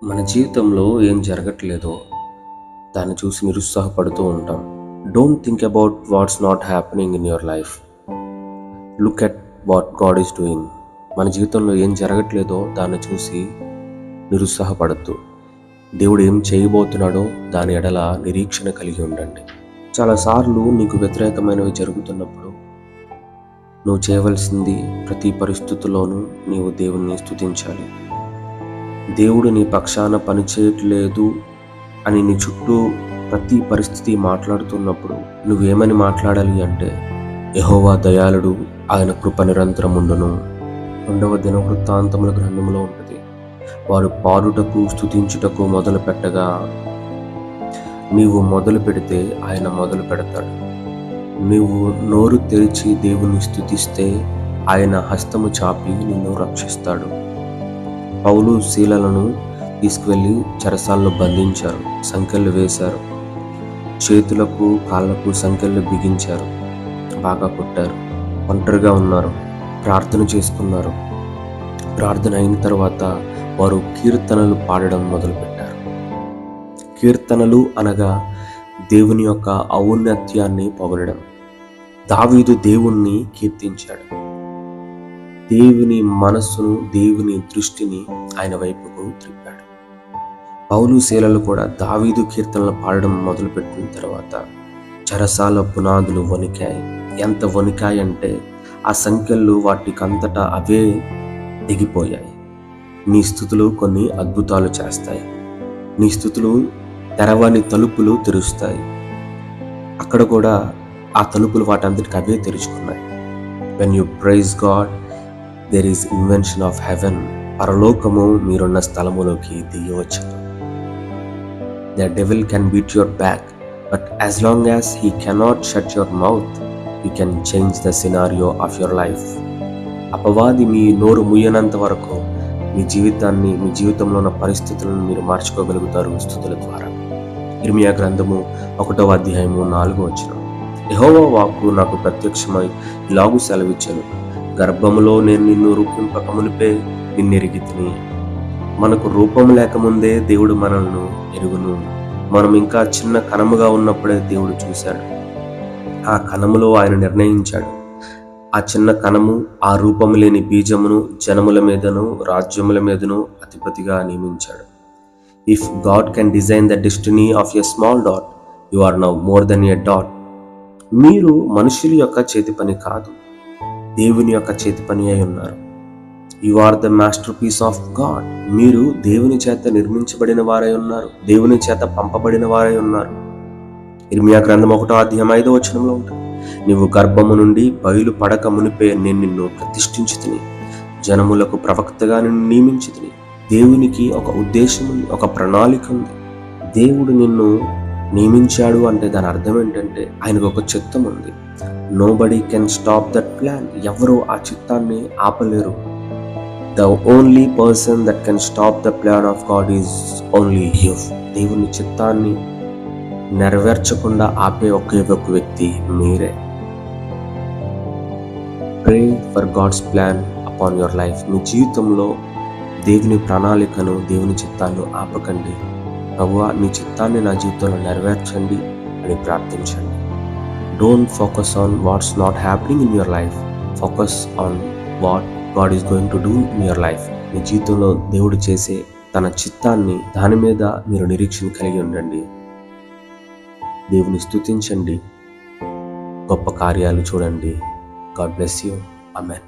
మన జీవితంలో ఏం జరగట్లేదో దాన్ని చూసి నిరుత్సాహపడుతూ ఉంటాం. Don't think about what's not happening in your life. Look at what God is doing. మన జీవితంలో ఏం జరగట్లేదో దాన్ని చూసి నిరుత్సాహపడద్దు. దేవుడు ఏం చేయబోతున్నాడో దాని ఎడల నిరీక్షణ కలిగి ఉండండి. చాలాసార్లు నీకు వ్యతిరేకమైనవి జరుగుతున్నప్పుడు నువ్వు చేయవలసింది ప్రతి పరిస్థితుల్లోనూ నీవు దేవుణ్ణి స్తుతించాలి. దేవుడు నీ పక్షాన పనిచేయట్లేదు అని నీ చుట్టూ ప్రతి పరిస్థితి మాట్లాడుతున్నప్పుడు నువ్వేమని మాట్లాడాలి అంటే, యెహోవా దయాళుడు, ఆయన కృప నిరంతరం ఉండును. 2వ దినవృత్తాంతముల గ్రంథంలో ఉంటుంది. వారు పాడుటకు స్తుతించుటకు మొదలు పెట్టగా నీవు మొదలు పెడితే ఆయన మొదలు పెడతాడు. నీవు నోరు తెరిచి దేవుని స్తుతిస్తే ఆయన హస్తము చాపి నిన్ను రక్షిస్తాడు. పౌలు శీలలను తీసుకువెళ్ళి చెరసాల్లో బంధించారు, సంకెళ్ళు వేశారు, చేతులకు కాళ్ళకు సంకెళ్ళు బిగించారు, బాగా కొట్టారు. ఒంటరిగా ఉన్నారు, ప్రార్థన చేసుకున్నారు. ప్రార్థన అయిన తర్వాత వారు కీర్తనలు పాడడం మొదలుపెట్టారు. కీర్తనలు అనగా దేవుని యొక్క ఔన్నత్యాన్ని పొగడడం. దావీదు దేవుణ్ణి కీర్తించాడు. దేవుని మనస్సును, దేవుని దృష్టిని ఆయన వైపుకు త్రిప్పాడు. పౌలు శీలలు కూడా దావీదు కీర్తనలు పాడడం మొదలుపెట్టిన తర్వాత చెరసాల పునాదులు వణికాయి. ఎంత వణికాయి అంటే ఆ సంఖ్యలు వాటికంతటా అవే దిగిపోయాయి. నీ స్తుతులు కొన్ని అద్భుతాలు చేస్తాయి. నీ స్తుతులు తెరవని తలుపులు తెరుస్తాయి. అక్కడ కూడా ఆ తలుపులు వాటంతటికి అవే తెరుచుకున్నాయి. When you praise God, there is invention of heaven. పరలోకము మీరున్న స్థలములోకి దిగవచ్చును. The devil can beat your back, but as long as he cannot shut your mouth, you can change the scenario of your life. అపవాది మీ నోరు ముయ్యనంత వరకు మీ జీవితంలో ఉన్న పరిస్థితులను మీరు మార్చుకోగలుగుతారు స్తుతుల ద్వారా. ఇర్మియా గ్రంథము 1వ అధ్యాయము 4వ వచనం. యెహోవా వాక్కు నాకు ప్రత్యక్షమై ఇలాగు సెలవిచ్చెను, గర్భములో నేను నిన్ను రూపింపక మునిపే నిన్నెరిగితిని. మనకు రూపం లేకముందే దేవుడు మనల్ని ఎరుగును. మనం ఇంకా చిన్న కణముగా ఉన్నప్పుడే దేవుడు చూశాడు. ఆ కణములో ఆయన నిర్ణయించాడు. ఆ చిన్న కణము, ఆ రూపము లేని బీజమును జనముల మీదను రాజ్యముల మీదను అధిపతిగా నియమించాడు. If God can design the destiny of a small dot, you are now more than a dot. మీరు మనుషుల యొక్క చేతి పని కాదు, దేవుని యొక్క చేతి పని అయి ఉన్నారు. You are the masterpiece of God. మీరు దేవుని చేత నిర్మించబడిన వారై ఉన్నారు, దేవుని చేత పంపబడిన వారై ఉన్నారు. ఇర్మియా గ్రంథం 1వ అధ్యాయం 5వ వచనంలో ఉంటుంది, నీవు గర్భము నుండి బయలు పడక మునిపే నేను నిన్ను ప్రతిష్ఠించితిని, జనములకు ప్రవక్తగా నిన్ను నియమించితిని. దేవునికి ఒక ఉద్దేశం ఉంది, ఒక ప్రణాళిక ఉంది. దేవుడు నిన్ను నియమించాడు అంటే దాని అర్థం ఏంటంటే ఆయనకు ఒక చిత్తం ఉంది. Nobody can stop that plan. ఎవరు ఆ చిత్తాన్ని ఆపలేరు. The only person that can stop the plan of God is only you. దేవుని చిత్తాన్ని నెరవేర్చకుండా ఆపే ఒకే ఒక వ్యక్తి మీరే. Pray for God's plan upon your life. మీ జీవితంలో దేవుని ప్రణాళికను, దేవుని చిత్తాన్ని ఆపకండి. ప్రభువా, నీ చిత్తాన్ని నా జీవితంలో నెరవేర్చండి అని ప్రార్థించండి. Don't focus on what's not happening in your life. Focus on what God is going to do in your life. మీ జీవితంలో దేవుడు చేసే తన చిత్తాన్ని, దాని మీద మీరు నిరీక్షణ కలిగి ఉండండి. దేవుని స్తుతించండి, గొప్ప కార్యాలు చూడండి. God bless you. ఆమేన్.